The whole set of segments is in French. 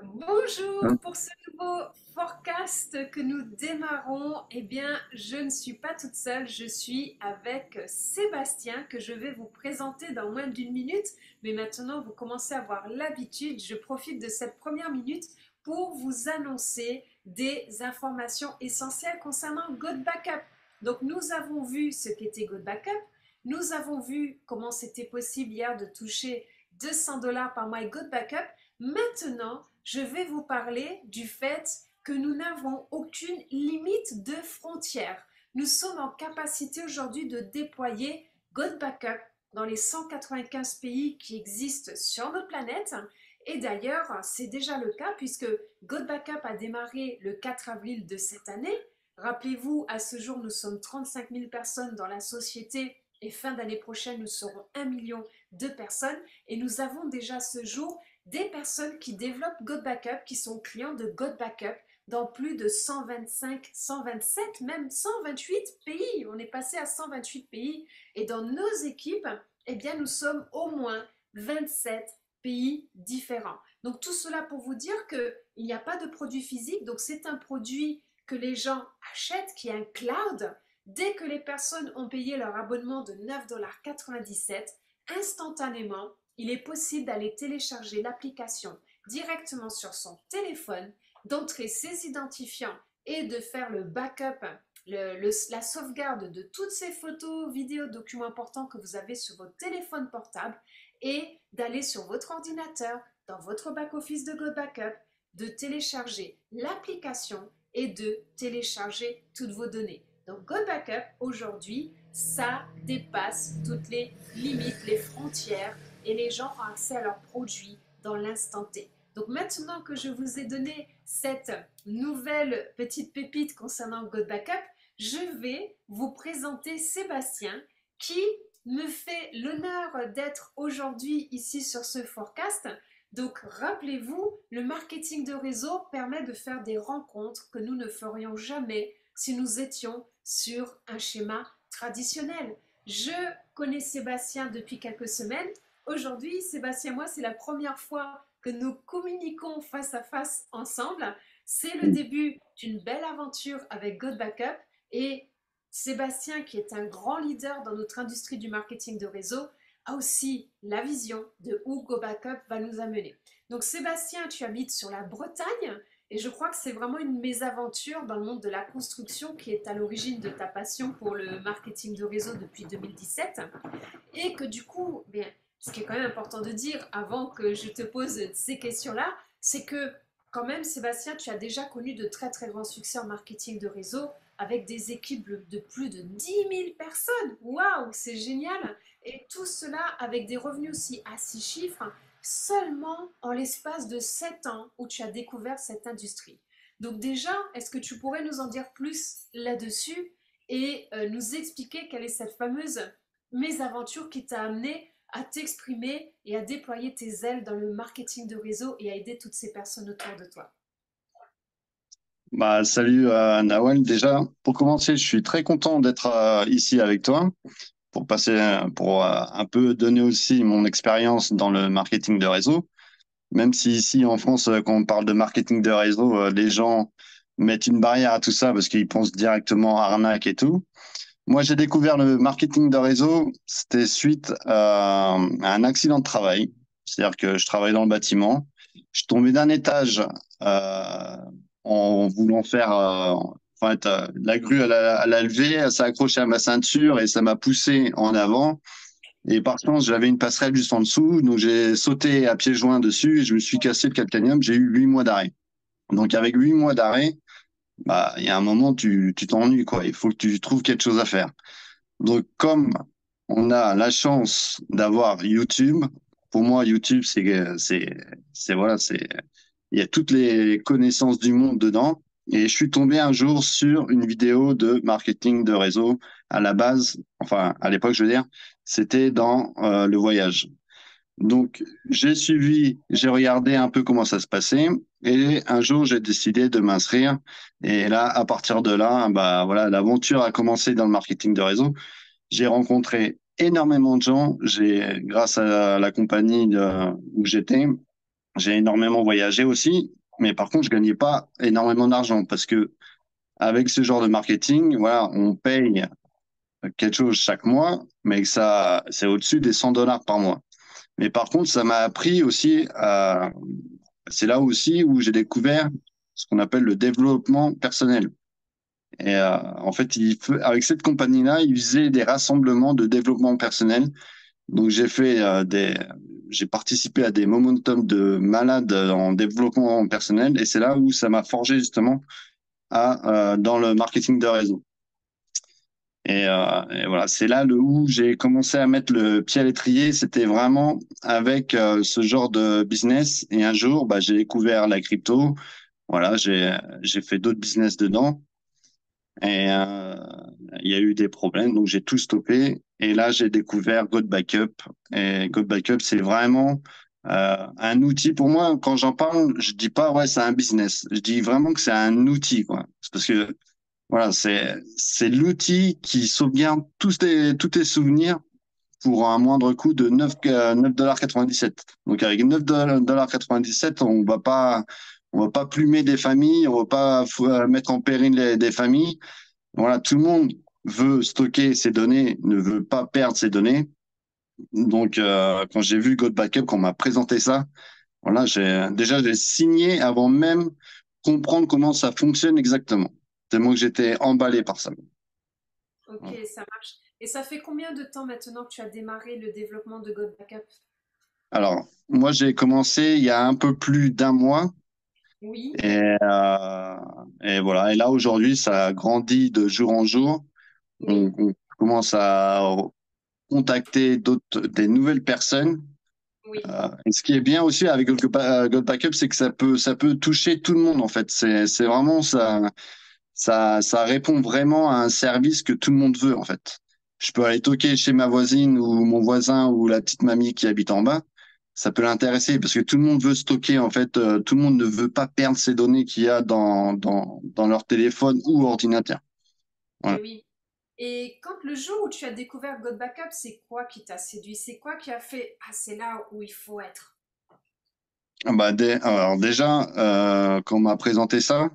Bonjour pour ce nouveau forecast que nous démarrons. Eh bien, je ne suis pas toute seule, je suis avec Sébastien que je vais vous présenter dans moins d'une minute. Mais maintenant, vous commencez à avoir l'habitude. Je profite de cette première minute pour vous annoncer des informations essentielles concernant God Backup. Donc, nous avons vu ce qu'était God Backup. Nous avons vu comment c'était possible hier de toucher 200 $ par mois avec God Backup. Maintenant, je vais vous parler du fait que nous n'avons aucune limite de frontières. Nous sommes en capacité aujourd'hui de déployer God Backup dans les 195 pays qui existent sur notre planète. Et d'ailleurs, c'est déjà le cas puisque God Backup a démarré le 4 avril de cette année. Rappelez-vous, à ce jour, nous sommes 35 000 personnes dans la société et fin d'année prochaine, nous serons 1 million de personnes. Et nous avons déjà à ce jour des personnes qui développent God Backup, qui sont clients de God Backup dans plus de 125, 127, même 128 pays. On est passé à 128 pays. Et dans nos équipes, eh bien, nous sommes au moins 27 pays différents. Donc tout cela pour vous dire qu'il n'y a pas de produit physique, donc c'est un produit que les gens achètent, qui est un cloud. Dès que les personnes ont payé leur abonnement de 9,97 $, instantanément, il est possible d'aller télécharger l'application directement sur son téléphone, d'entrer ses identifiants et de faire le backup, la sauvegarde de toutes ces photos, vidéos, documents importants que vous avez sur votre téléphone portable et d'aller sur votre ordinateur, dans votre back-office de Go Backup, de télécharger l'application et de télécharger toutes vos données. Donc Go Backup, aujourd'hui, ça dépasse toutes les limites, les frontières et les gens ont accès à leurs produits dans l'instant T. Donc maintenant que je vous ai donné cette nouvelle petite pépite concernant God Backup, je vais vous présenter Sébastien qui me fait l'honneur d'être aujourd'hui ici sur ce forecast. Donc rappelez-vous, le marketing de réseau permet de faire des rencontres que nous ne ferions jamais si nous étions sur un schéma traditionnel. Je connais Sébastien depuis quelques semaines. Aujourd'hui, Sébastien et moi, c'est la première fois que nous communiquons face à face ensemble. C'est le début d'une belle aventure avec God Backup et Sébastien, qui est un grand leader dans notre industrie du marketing de réseau, a aussi la vision de où Go Backup va nous amener. Donc Sébastien, tu habites sur la Bretagne et je crois que c'est vraiment une mésaventure dans le monde de la construction qui est à l'origine de ta passion pour le marketing de réseau depuis 2017 et que du coup, bien, ce qui est quand même important de dire avant que je te pose ces questions-là, c'est que quand même, Sébastien, tu as déjà connu de très très grands succès en marketing de réseau avec des équipes de plus de 10 000 personnes. Waouh, c'est génial! Et tout cela avec des revenus aussi à 6 chiffres, seulement en l'espace de 7 ans où tu as découvert cette industrie. Donc déjà, est-ce que tu pourrais nous en dire plus là-dessus et nous expliquer quelle est cette fameuse mésaventure qui t'a amené à t'exprimer et à déployer tes ailes dans le marketing de réseau et à aider toutes ces personnes autour de toi? Salut Nawal. Déjà, pour commencer, je suis très content d'être ici avec toi pour un peu donner aussi mon expérience dans le marketing de réseau. Même si ici en France, quand on parle de marketing de réseau, les gens mettent une barrière à tout ça parce qu'ils pensent directement à arnaque et tout. Moi, j'ai découvert le marketing de réseau, c'était suite à un accident de travail. C'est-à-dire que je travaillais dans le bâtiment. Je suis tombé d'un étage euh, en voulant faire. La grue, elle a levé, elle s'est accrochée à ma ceinture et ça m'a poussé en avant. Et par chance, j'avais une passerelle juste en dessous, donc j'ai sauté à pieds joints dessus et je me suis cassé le calcanéum. J'ai eu 8 mois d'arrêt. Donc avec 8 mois d'arrêt, il y a un moment, tu t'ennuies, quoi. Il faut que tu trouves quelque chose à faire. Donc, comme on a la chance d'avoir YouTube, pour moi, YouTube, il y a toutes les connaissances du monde dedans. Et je suis tombé un jour sur une vidéo de marketing de réseau. À la base, enfin, à l'époque, je veux dire, c'était dans le voyage. Donc, j'ai regardé un peu comment ça se passait. Et un jour, j'ai décidé de m'inscrire. Et là, à partir de là, bah voilà, l'aventure a commencé dans le marketing de réseau. J'ai rencontré énormément de gens. Grâce à la compagnie où j'étais, J'ai énormément voyagé aussi, mais par contre, je gagnais pas énormément d'argent parce que avec ce genre de marketing, voilà, on paye quelque chose chaque mois, mais que ça, c'est au-dessus des 100 dollars par mois. Mais par contre, ça m'a appris aussi c'est là aussi où j'ai découvert ce qu'on appelle le développement personnel. Et en fait, avec cette compagnie-là, ils faisaient des rassemblements de développement personnel. Donc j'ai participé à des momentum de malades en développement personnel, et c'est là où ça m'a forgé justement dans le marketing de réseau. Et voilà, c'est là où j'ai commencé à mettre le pied à l'étrier. C'était vraiment avec ce genre de business. Et un jour, bah, j'ai découvert la crypto. Voilà, j'ai fait d'autres business dedans. Et il y a eu des problèmes, donc j'ai tout stoppé. Et là, j'ai découvert God Backup. Et God Backup, c'est vraiment un outil. Pour moi, quand j'en parle, je dis pas ouais, c'est un business. Je dis vraiment que c'est un outil, quoi. C'est parce que voilà, c'est l'outil qui sauvegarde tous tes souvenirs pour un moindre coût de 9,97 $. Donc avec 9,97 $, on va pas plumer des familles, on va pas mettre en péril des familles. Voilà, tout le monde veut stocker ses données, ne veut pas perdre ses données. Donc quand j'ai vu God Backup, quand on m'a présenté ça, voilà, j'ai signé avant même comprendre comment ça fonctionne exactement. Tellement que j'étais emballé par ça. Ok, ça marche. Et ça fait combien de temps maintenant que tu as démarré le développement de God Backup? Alors, moi, j'ai commencé il y a un peu plus d'un mois Oui, et voilà. Et là, aujourd'hui, ça grandit de jour en jour. oui, On commence à contacter des nouvelles personnes. oui, Et ce qui est bien aussi avec God Backup, c'est que ça peut toucher tout le monde, en fait. C'est vraiment ça répond vraiment à un service que tout le monde veut, en fait. Je peux aller toquer chez ma voisine ou mon voisin ou la petite mamie qui habite en bas. Ça peut l'intéresser parce que tout le monde veut stocker, en fait. Tout le monde ne veut pas perdre ces données qu'il y a dans leur téléphone ou ordinateur. et Voilà. oui. Et quand le jour où tu as découvert God Backup, c'est quoi qui t'a séduit? C'est quoi qui a fait, ah, c'est là où il faut être? Ah bah, alors déjà, quand on m'a présenté ça,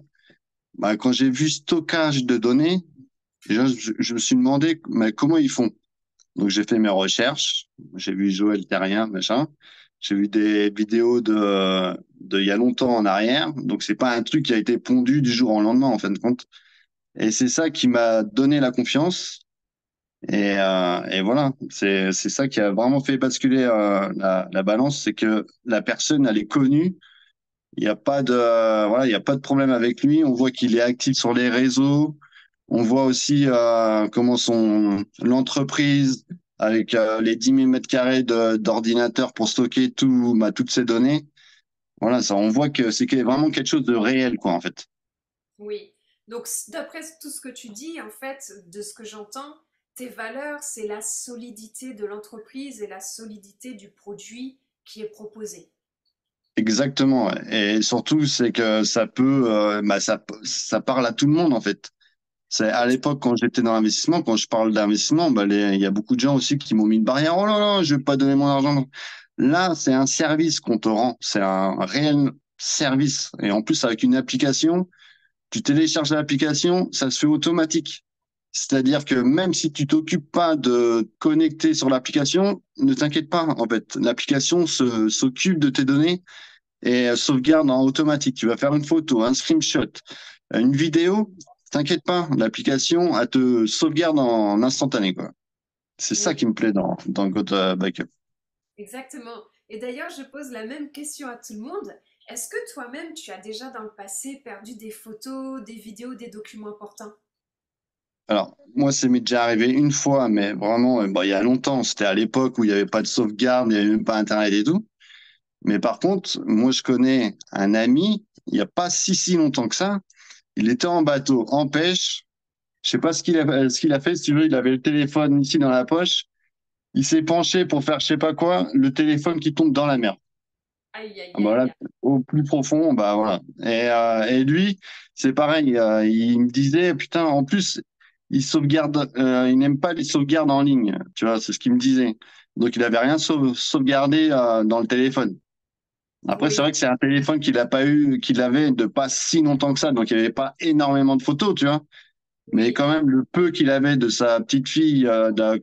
bah, quand j'ai vu stockage de données, déjà, je me suis demandé mais comment ils font. Donc j'ai fait mes recherches, j'ai vu Joël Terrien, machin. J'ai vu des vidéos de il y a longtemps en arrière. Donc c'est pas un truc qui a été pondu du jour au lendemain en fin de compte. Et c'est ça qui m'a donné la confiance. Et voilà, c'est ça qui a vraiment fait basculer la balance, c'est que la personne elle est connue. Il n'y a pas de voilà, il y a pas de problème avec lui. On voit qu'il est actif sur les réseaux. On voit aussi comment son l'entreprise avec les 10 000 mètres carrés d'ordinateur pour stocker toutes ces données. Voilà, ça, on voit que vraiment quelque chose de réel, quoi, en fait. Oui. Donc, d'après tout ce que tu dis, en fait, de ce que j'entends, tes valeurs, c'est la solidité de l'entreprise et la solidité du produit qui est proposé. Exactement. Ouais. Et surtout, c'est que ça parle à tout le monde, en fait. C'est à Ex- l'époque quand j'étais dans l'investissement, quand je parle d'investissement, bah il y a beaucoup de gens aussi qui m'ont mis une barrière. Oh là là, je vais pas donner mon argent. Là, c'est un service qu'on te rend. C'est un réel service. Et en plus, avec une application, tu télécharges l'application, ça se fait automatique. C'est-à-dire que même si tu t'occupes pas de connecter sur l'application, ne t'inquiète pas. En fait, l'application s'occupe de tes données et sauvegarde en automatique. Tu vas faire une photo, un screenshot, une vidéo, t'inquiète pas, l'application, elle te sauvegarde en instantané, quoi. C'est ça qui Oui, me plaît dans Code Backup. exactement. Et d'ailleurs, je pose la même question à tout le monde. Est-ce que toi-même, tu as déjà dans le passé perdu des photos, des vidéos, des documents importants? Alors, moi, ça m'est déjà arrivé une fois, mais vraiment, bon, il y a longtemps, c'était à l'époque où il n'y avait pas de sauvegarde, il n'y avait même pas Internet et tout. Mais par contre, moi, je connais un ami, il n'y a pas si longtemps que ça, il était en bateau, en pêche. Je sais pas ce qu'il a fait, si tu veux, il avait le téléphone ici dans la poche. Il s'est penché pour faire je sais pas quoi, le téléphone qui tombe dans la mer. Aïe, aïe, Ah bah là, aïe. au plus profond, bah voilà. Et lui, c'est pareil, il me disait, putain, en plus, il n'aime pas les sauvegardes en ligne, tu vois, c'est ce qu'il me disait. Donc il avait rien sauvegardé dans le téléphone. Après, c'est Oui, vrai que c'est un téléphone qu'il a pas eu, qu'il avait de pas si longtemps que ça, donc il n'y avait pas énormément de photos, tu vois. Mais oui, quand même, le peu qu'il avait de sa petite fille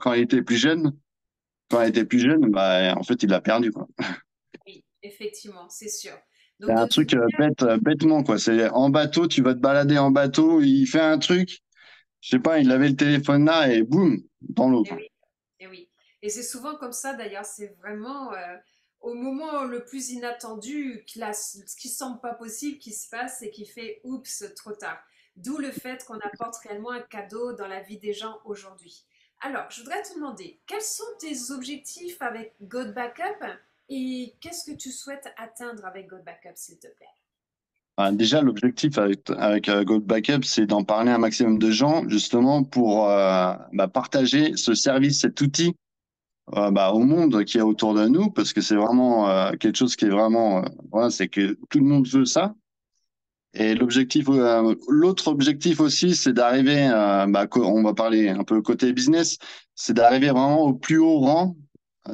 quand elle était plus jeune, bah, en fait, il l'a perdu, quoi. oui, effectivement, c'est sûr. C'est Donc, un de toute truc bête, bêtement, quoi. C'est en bateau, tu vas te balader en bateau, il fait un truc, je sais pas, il avait le téléphone là et boum, dans l'eau, et quoi. oui, et oui. Et c'est souvent comme ça d'ailleurs, c'est vraiment au moment le plus inattendu, ce qui semble pas possible qui se passe et qui fait oups, trop tard. D'où le fait qu'on apporte réellement un cadeau dans la vie des gens aujourd'hui. Alors, je voudrais te demander, quels sont tes objectifs avec God Backup et qu'est-ce que tu souhaites atteindre avec God Backup, s'il te plaît? Déjà, l'objectif avec Gold Backup, c'est d'en parler à un maximum de gens, justement, pour bah, partager ce service, cet outil bah, au monde qui est autour de nous, parce que c'est vraiment quelque chose qui est vraiment, voilà, c'est que tout le monde veut ça. Et l'autre objectif aussi, c'est d'arriver, bah, on va parler un peu côté business, c'est d'arriver vraiment au plus haut rang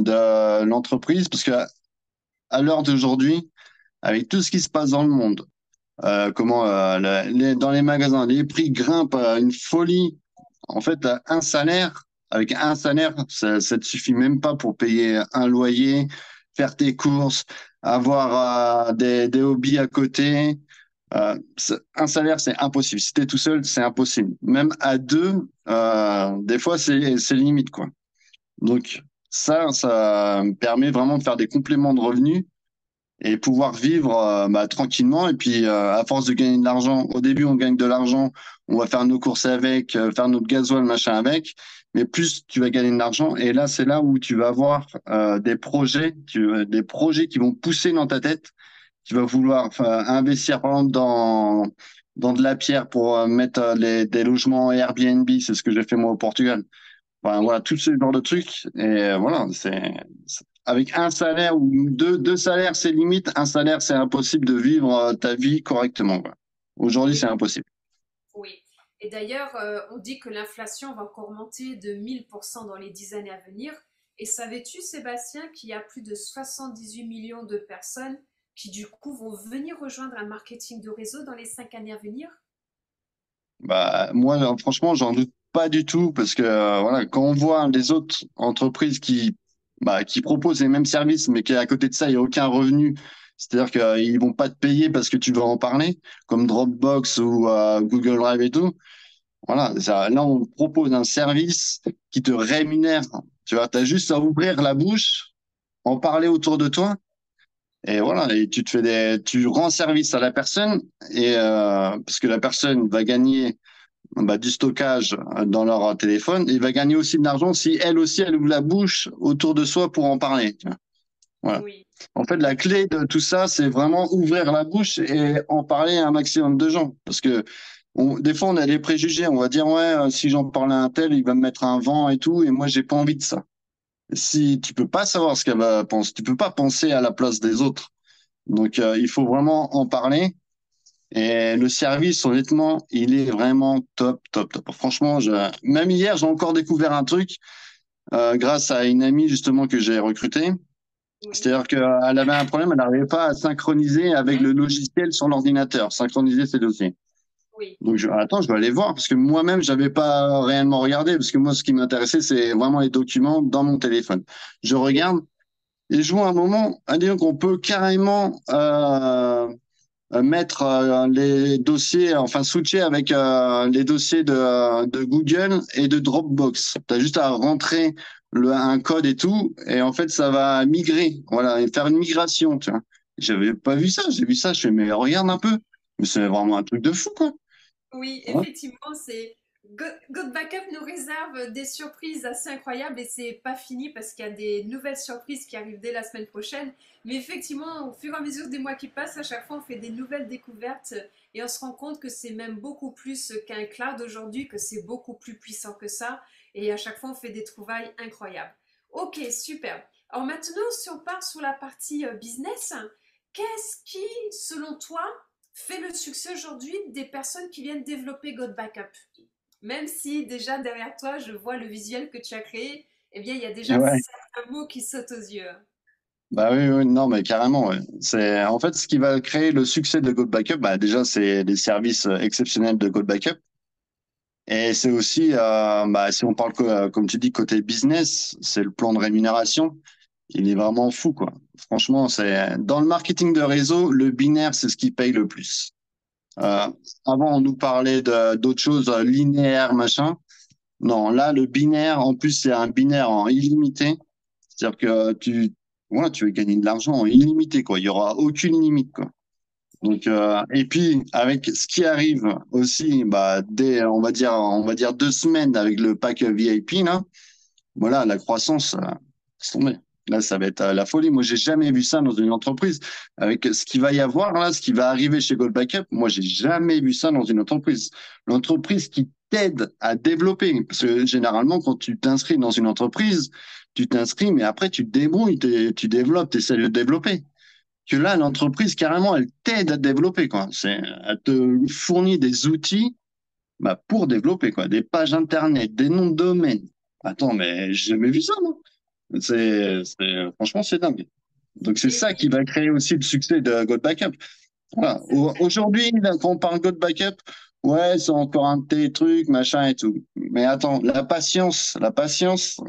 de l'entreprise, parce que à l'heure d'aujourd'hui, avec tout ce qui se passe dans le monde, dans les magasins, les prix grimpent à une folie. En fait, avec un salaire, ça te suffit même pas pour payer un loyer, faire tes courses, avoir des hobbies à côté. Un salaire, c'est impossible. Si t'es tout seul, c'est impossible. Même à deux, des fois, c'est limite, quoi. Donc, ça me permet vraiment de faire des compléments de revenus et pouvoir vivre bah, tranquillement. Et puis, à force de gagner de l'argent, au début, on gagne de l'argent, on va faire nos courses avec, faire notre gasoil, machin avec. Mais plus tu vas gagner de l'argent, et là, c'est là où tu vas avoir des projets qui vont pousser dans ta tête. Tu vas vouloir investir, par exemple, dans de la pierre pour mettre des logements Airbnb. C'est ce que j'ai fait moi au Portugal. Enfin, Oui. voilà, tout ce genre de trucs. Et voilà, avec un salaire ou deux salaires, c'est limite. Un salaire, c'est impossible de vivre ta vie correctement, quoi. Aujourd'hui, Oui, c'est impossible. oui. Et d'ailleurs, on dit que l'inflation va encore monter de 1000% dans les 10 années à venir. Et savais-tu, Sébastien, qu'il y a plus de 78 millions de personnes qui, du coup, vont venir rejoindre un marketing de réseau dans les 5 années à venir? Bah, moi, franchement, j'en doute pas du tout parce que voilà, quand on voit les autres entreprises qui proposent les mêmes services, mais qu'à côté de ça, il n'y a aucun revenu, c'est-à-dire qu'ils vont pas te payer parce que tu vas en parler, comme Dropbox ou Google Drive et tout. Voilà, là, on propose un service qui te rémunère. Tu vois, tu as juste à ouvrir la bouche, en parler autour de toi, et voilà, et tu rends service à la personne, parce que la personne va gagner bah, du stockage dans leur téléphone, et va gagner aussi de l'argent si elle aussi, elle ouvre la bouche autour de soi pour en parler. Tu vois. Voilà. Oui, En fait, la clé de tout ça, c'est vraiment ouvrir la bouche et en parler à un maximum de gens. Parce que des fois, on a des préjugés. On va dire, ouais, si j'en parle à un tel, il va me mettre un vent et tout. Et moi, j'ai pas envie de ça. Si tu peux pas savoir ce qu'elle va penser, tu peux pas penser à la place des autres. Donc, il faut vraiment en parler. Et le service, honnêtement, il est vraiment top, top, top. Franchement, même hier, j'ai encore découvert un truc grâce à une amie justement que j'ai recrutée. oui, C'est-à-dire qu'elle avait un problème, elle n'arrivait pas à synchroniser avec le logiciel sur l'ordinateur, synchroniser ses dossiers. oui, Donc, attends, je vais aller voir, parce que moi-même, j'avais pas réellement regardé, parce que moi, ce qui m'intéressait, c'est vraiment les documents dans mon téléphone. Je oui, regarde, et je vois un moment, dire qu'on peut carrément mettre les dossiers, enfin, switcher avec les dossiers de Google et de Dropbox. Tu as juste à rentrer un code et tout, et en fait, ça va migrer, voilà, et faire une migration, tu vois. J'avais pas vu ça, j'ai vu ça, je fais, mais regarde un peu. Mais c'est vraiment un truc de fou, quoi. oui, Ouais. effectivement, c'est God Backup nous réserve des surprises assez incroyables et c'est pas fini parce qu'il y a des nouvelles surprises qui arrivent dès la semaine prochaine. Mais effectivement, au fur et à mesure des mois qui passent, à chaque fois on fait des nouvelles découvertes et on se rend compte que c'est même beaucoup plus qu'un cloud aujourd'hui, que c'est beaucoup plus puissant que ça et à chaque fois on fait des trouvailles incroyables. Ok, super. Alors maintenant, si on part sur la partie business, qu'est-ce qui, selon toi, fait le succès aujourd'hui des personnes qui viennent développer God Backup? Même si déjà derrière toi, je vois le visuel que tu as créé, eh bien, il y a déjà Ouais. certains mots qui sautent aux yeux. Bah oui, oui, non, mais carrément, ouais. C'est en fait ce qui va créer le succès de Gold Backup. Bah déjà, c'est les services exceptionnels de Gold Backup, et c'est aussi, bah, si on parle comme tu dis côté business, c'est le plan de rémunération. Il est vraiment fou, quoi. Franchement, c'est dans le marketing de réseau, le binaire, c'est ce qui paye le plus. Euh, Avant, on nous parlait d'autres choses linéaires, machin. Non, là, le binaire, en plus, c'est un binaire en illimité. C'est-à-dire que voilà, tu veux gagner de l'argent en illimité, quoi. Il y aura aucune limite, quoi. Donc, et puis, avec ce qui arrive aussi, bah, dès, on va dire 2 semaines avec le pack VIP, là, voilà, la croissance, laisse tomber. Là, ça va être la folie. Moi, j'ai jamais vu ça dans une entreprise. Avec ce qu'il va y avoir là, ce qui va arriver chez Gold Backup, moi, j'ai jamais vu ça dans une entreprise. L'entreprise qui t'aide à développer. Parce que généralement, quand tu t'inscris dans une entreprise, tu t'inscris, mais après, tu te débrouilles, tu développes, tu essaies de développer. Que là, l'entreprise, carrément, elle t'aide à développer, quoi. Elle te fournit des outils, bah, pour développer, quoi. Des pages internet, des noms de domaine. Attends, mais j'ai jamais vu ça, moi. Franchement, c'est dingue. Donc, c'est Et ça qui va créer aussi le succès de God Backup. Voilà. Aujourd'hui, là, quand on parle God Backup, ouais, c'est encore un petit truc, machin et tout. Mais attends, la patience,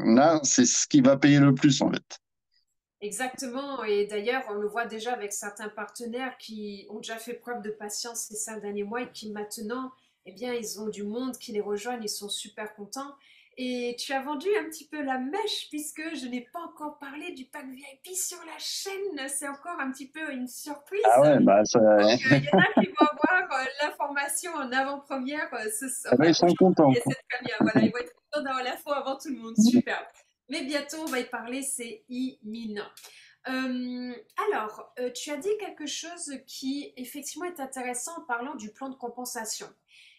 là, c'est ce qui va payer le plus, en fait. exactement, et d'ailleurs, on le voit déjà avec certains partenaires qui ont déjà fait preuve de patience ces 5 derniers mois et qui maintenant, eh bien, ils ont du monde qui les rejoignent, ils sont super contents. Et tu as vendu un petit peu la mèche puisque je n'ai pas encore parlé du pack VIP sur la chaîne. C'est encore un petit peu une Ah surprise. ouais, bah, Donc, il y en a qui vont avoir l'information en avant-première ils enfin, sont aujourd'hui contents. et cette première. Voilà, ils vont être contents d'avoir l'info avant tout le monde. Super. Mais bientôt, on va y parler, c'est imminent. Euh, alors, tu as dit quelque chose qui effectivement est intéressant en parlant du plan de compensation.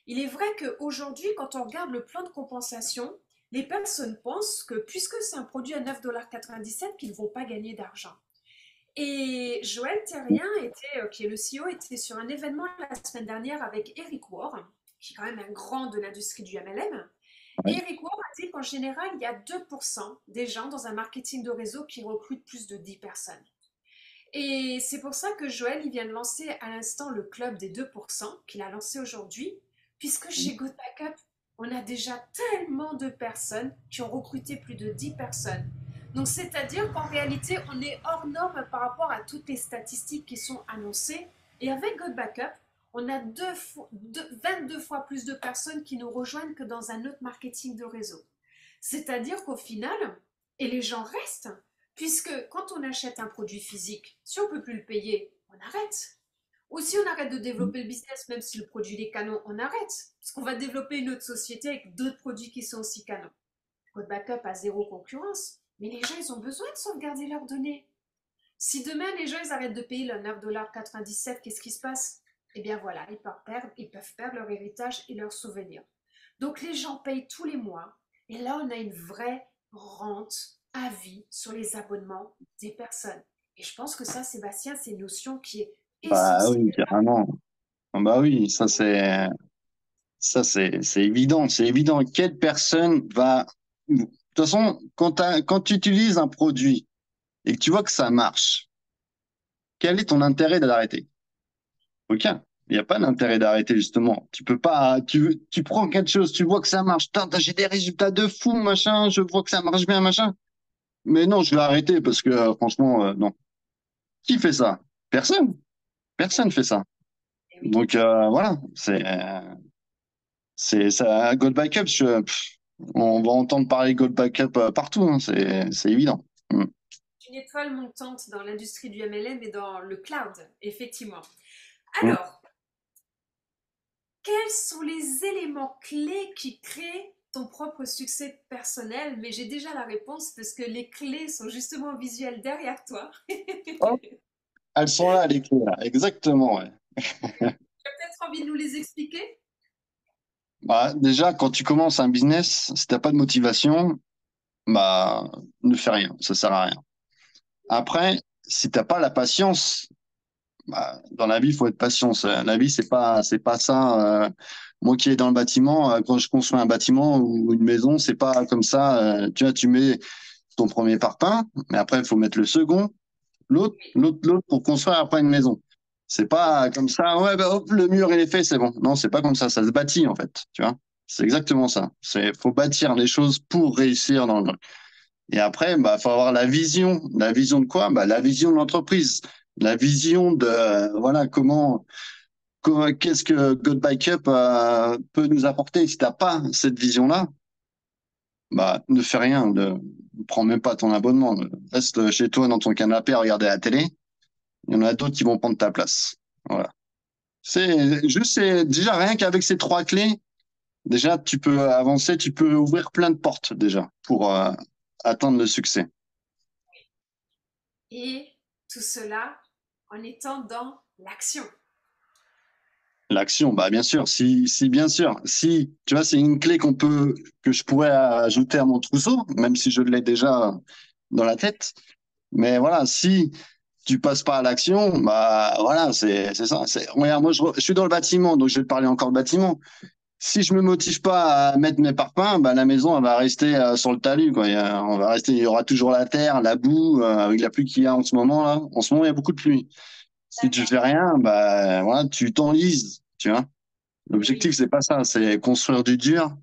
Il est vrai qu'aujourd'hui, quand on regarde le plan de compensation, les personnes pensent que puisque c'est un produit à 9,97 $, qu'ils ne vont pas gagner d'argent. Et Joël Terrien, qui est le CEO, était sur un événement la semaine dernière avec Eric Worre, qui est quand même un grand de l'industrie du MLM. Et Ouais. Eric Worre a dit qu'en général, il y a 2% des gens dans un marketing de réseau qui recrutent plus de 10 personnes. Et c'est pour ça que Joël il vient de lancer à l'instant le club des 2% qu'il a lancé aujourd'hui, puisque chez Good Backup, on a déjà tellement de personnes qui ont recruté plus de 10 personnes. Donc c'est-à-dire qu'en réalité, on est hors norme par rapport à toutes les statistiques qui sont annoncées. Et avec Good Backup, on a 22 fois plus de personnes qui nous rejoignent que dans un autre marketing de réseau. C'est-à-dire qu'au final, et les gens restent, puisque quand on achète un produit physique, si on ne peut plus le payer, on arrête. Ou si on arrête de développer le business, même si le produit est canon, on arrête. Parce qu'on va développer une autre société avec d'autres produits qui sont aussi canons. Code Backup a zéro concurrence. Mais les gens, ils ont besoin de sauvegarder leurs données. Si demain, les gens, ils arrêtent de payer le 9,97 $, qu'est-ce qui se passe? Eh bien voilà, ils peuvent perdre leur héritage et leurs souvenirs. Donc les gens payent tous les mois. Et là, on a une vraie rente à vie sur les abonnements des personnes. Et je pense que ça, Sébastien, c'est une notion qui est Bah oui, essentielle. carrément. Ah bah oui, ça c'est évident, c'est évident. Quelle personne va de toute façon quand tu utilises un produit et que tu vois que ça marche, quel est ton intérêt d'arrêter? Aucun. Il n'y a pas d'intérêt d'arrêter justement. Tu peux pas. Tu prends quelque chose, tu vois que ça marche. Putain, j'ai des résultats de fou, machin. Je vois que ça marche bien, machin. Mais non, je vais arrêter parce que franchement, non. Qui fait ça? Personne. Eh Personne oui, fait ça. eh oui. Donc voilà, c'est ça. Gold Backup, on va entendre parler Gold Backup partout, hein, c'est évident. Mm. Une étoile montante dans l'industrie du MLM et dans le cloud, effectivement. Mm. Alors, quels sont les éléments clés qui créent ton propre succès personnel? Mais j'ai déjà la réponse parce que les clés sont justement visuelles derrière toi. Hop, elles sont là, les clés, là. Exactement, ouais. Tu as peut-être envie de nous les expliquer? Bah, déjà, quand tu commences un business, si t'as pas de motivation, bah, ne fais rien, ça sert à rien. Après, si t'as pas la patience, bah, dans la vie, il faut être patient. La vie, c'est pas ça. Moi qui est dans le bâtiment, quand je construis un bâtiment ou une maison, c'est pas comme ça. Tu vois, tu mets ton premier parpaing, mais après, il faut mettre le second. l'autre pour construire après une maison. C'est pas comme ça, ouais, bah, hop, le mur il est fait, c'est bon. Non, c'est pas comme ça se bâtit en fait, tu vois. C'est exactement ça. Faut bâtir les choses pour réussir dans le. Et après, bah, faut avoir la vision. La vision de quoi? Bah, la vision de l'entreprise. La vision de, voilà, qu'est-ce que God Backup peut nous apporter. Si t'as pas cette vision-là, bah, ne fais rien, ne prends même pas ton abonnement. Reste chez toi dans ton canapé à regarder la télé. Il y en a d'autres qui vont prendre ta place. Voilà. C'est déjà rien qu'avec ces trois clés, déjà tu peux avancer, tu peux ouvrir plein de portes déjà pour atteindre le succès. Et tout cela en étant dans l'action. L'action, bah bien sûr, bien sûr, si tu vois, c'est une clé que je pourrais ajouter à mon trousseau, même si je l'ai déjà dans la tête. Mais voilà, si tu passes pas à l'action, bah voilà, c'est ça. Regarde, moi je suis dans le bâtiment, donc je vais te parler encore de bâtiment. Si je me motive pas à mettre mes parpaings, bah la maison elle va rester sur le talus quoi. Il y aura toujours la terre, la boue, avec la pluie qu'il y a en ce moment là. En ce moment, il y a beaucoup de pluie. Si tu D'accord. fais rien, bah voilà, tu t'enlises, tu vois. Oui, L'objectif c'est pas ça, c'est construire du dur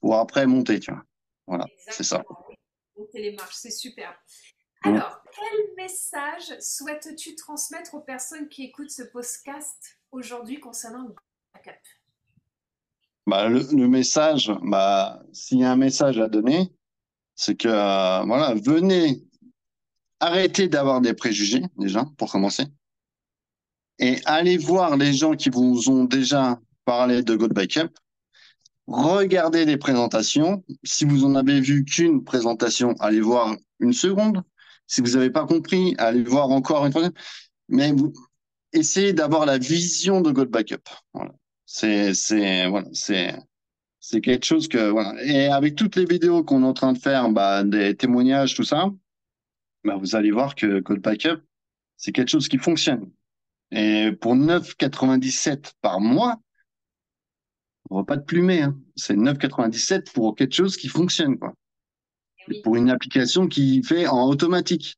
pour après monter, tu vois. Voilà, c'est ça. exactement. Oui. Monter les marches, c'est super. Mm. Alors, quel message souhaites-tu transmettre aux personnes qui écoutent ce podcast aujourd'hui concernant le backup? Bah le message, bah s'il y a un message à donner, c'est que voilà, venez arrêter d'avoir des préjugés déjà pour commencer. Et allez voir les gens qui vous ont déjà parlé de God Backup. Regardez les présentations. Si vous en avez vu qu'une présentation, allez voir une seconde. Si vous n'avez pas compris, allez voir encore une troisième. Mais vous essayez d'avoir la vision de God Backup. Voilà. Voilà, c'est quelque chose que, voilà. Et avec toutes les vidéos qu'on est en train de faire, bah, des témoignages, tout ça, bah, vous allez voir que God Backup, c'est quelque chose qui fonctionne. Et pour 9,97 par mois, on va pas te plumer, hein. C'est 9,97 pour quelque chose qui fonctionne, quoi. Eh Et oui, pour une application qui fait en automatique.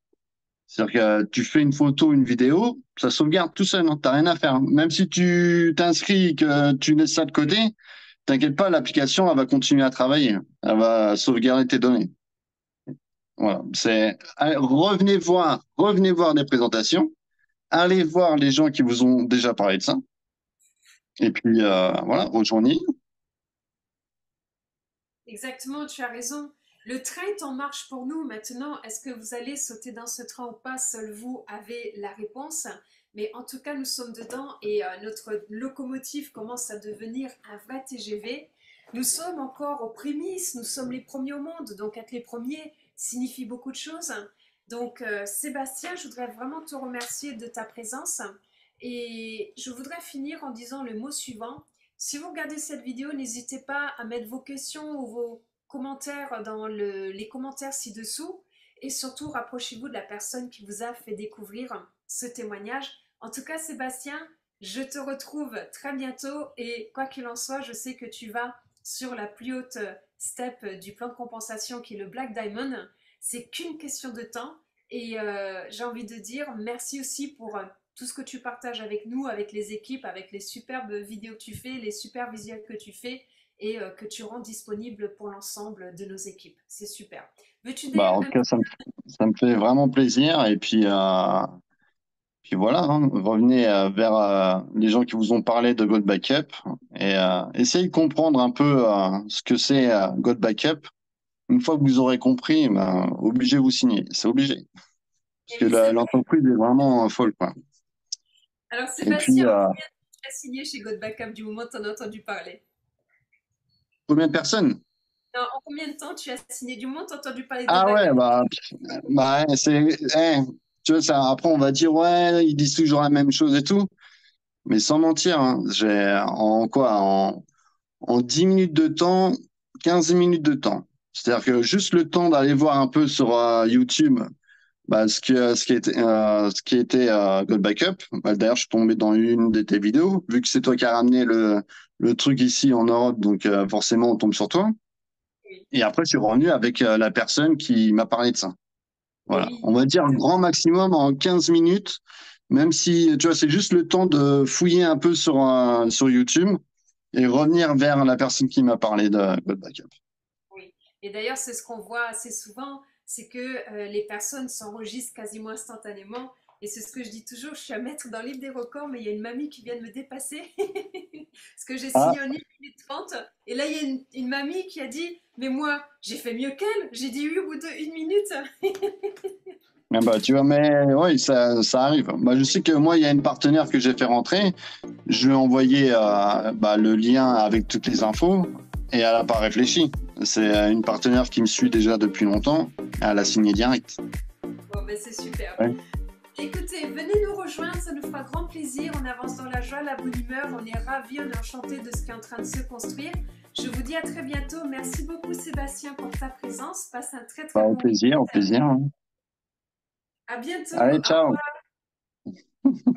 C'est-à-dire que tu fais une photo, une vidéo, ça sauvegarde tout seul, hein. T'as rien à faire. Même si tu t'inscris, que tu laisses ça de côté, t'inquiète pas, l'application, elle va continuer à travailler. Elle va sauvegarder tes données. Voilà. Allez, revenez voir des présentations. Allez voir les gens qui vous ont déjà parlé de ça. Et puis, voilà, rejoignez. exactement, tu as raison. Le train est en marche pour nous maintenant. Est-ce que vous allez sauter dans ce train ou pas? Seul vous avez la réponse. Mais en tout cas, nous sommes dedans et notre locomotive commence à devenir un vrai TGV. Nous sommes encore aux prémices, nous sommes les premiers au monde. Donc être les premiers signifie beaucoup de choses. Donc Sébastien, je voudrais vraiment te remercier de ta présence. Et je voudrais finir en disant le mot suivant. Si vous regardez cette vidéo, n'hésitez pas à mettre vos questions ou vos commentaires dans les commentaires ci-dessous. Et surtout, rapprochez-vous de la personne qui vous a fait découvrir ce témoignage. En tout cas, Sébastien, je te retrouve très bientôt. Et quoi qu'il en soit, je sais que tu vas sur la plus haute step du plan de compensation qui est le Black Diamond. C'est qu'une question de temps. Et j'ai envie de dire merci aussi pour tout ce que tu partages avec nous, avec les équipes, avec les superbes vidéos que tu fais, les super visuels que tu fais et que tu rends disponibles pour l'ensemble de nos équipes. C'est super. Veux-tu Bah, d'ailleurs en tout cas, ça me fait vraiment plaisir. Et puis voilà, hein, revenez vers les gens qui vous ont parlé de God Backup et essayez de comprendre un peu ce que c'est God Backup. Une fois que vous aurez compris, ben, obligé vous signer. C'est obligé. Parce Eh que oui, c'est vrai. l'entreprise est vraiment folle, quoi. Alors Et puis, Sébastien, en combien de temps tu as signé chez God Backup du moment où tu en as entendu parler? combien de personnes? Non, en combien de temps tu as signé du moment où tu as entendu parler de God Ah ouais, Backup? ouais, tu vois, ça, après on va dire, ouais, ils disent toujours la même chose et tout. Mais sans mentir, hein, en 10 minutes de temps, 15 minutes de temps. C'est-à-dire que juste le temps d'aller voir un peu sur YouTube bah, ce qui était God Backup. Bah, d'ailleurs, je suis tombé dans une de tes vidéos, vu que c'est toi qui as ramené le truc ici en Europe, donc forcément on tombe sur toi. Oui. Et après, je suis revenu avec la personne qui m'a parlé de ça. Voilà. Oui, On va dire grand maximum en 15 minutes, même si, tu vois, c'est juste le temps de fouiller un peu sur YouTube et revenir vers la personne qui m'a parlé de Code Backup. oui. Et d'ailleurs, c'est ce qu'on voit assez souvent, c'est que les personnes s'enregistrent quasiment instantanément. Et c'est ce que je dis toujours, je suis à mettre dans le livre des records, mais il y a une mamie qui vient de me dépasser. Parce que j'ai Ah, signé en 1 minute 30. Et là, il y a une mamie qui a dit, mais moi, j'ai fait mieux qu'elle. J'ai dit oui au bout de 1 minute. ah bah, tu vois, mais oui, ça arrive. Bah, je sais que moi, il y a une partenaire que j'ai fait rentrer. Je lui ai envoyé bah, le lien avec toutes les infos et elle n'a pas réfléchi. C'est une partenaire qui me suit déjà depuis longtemps. Elle a signé direct. Bon, ben c'est super. Ouais. Écoutez, venez nous rejoindre, ça nous fera grand plaisir. On avance dans la joie, la bonne humeur. On est ravis, on est enchantés de ce qui est en train de se construire. Je vous dis à très bientôt. Merci beaucoup Sébastien pour ta présence. Passe un très Bah, très au bon plaisir, au week-end. plaisir, hein. À bientôt. Allez, Au ciao. revoir.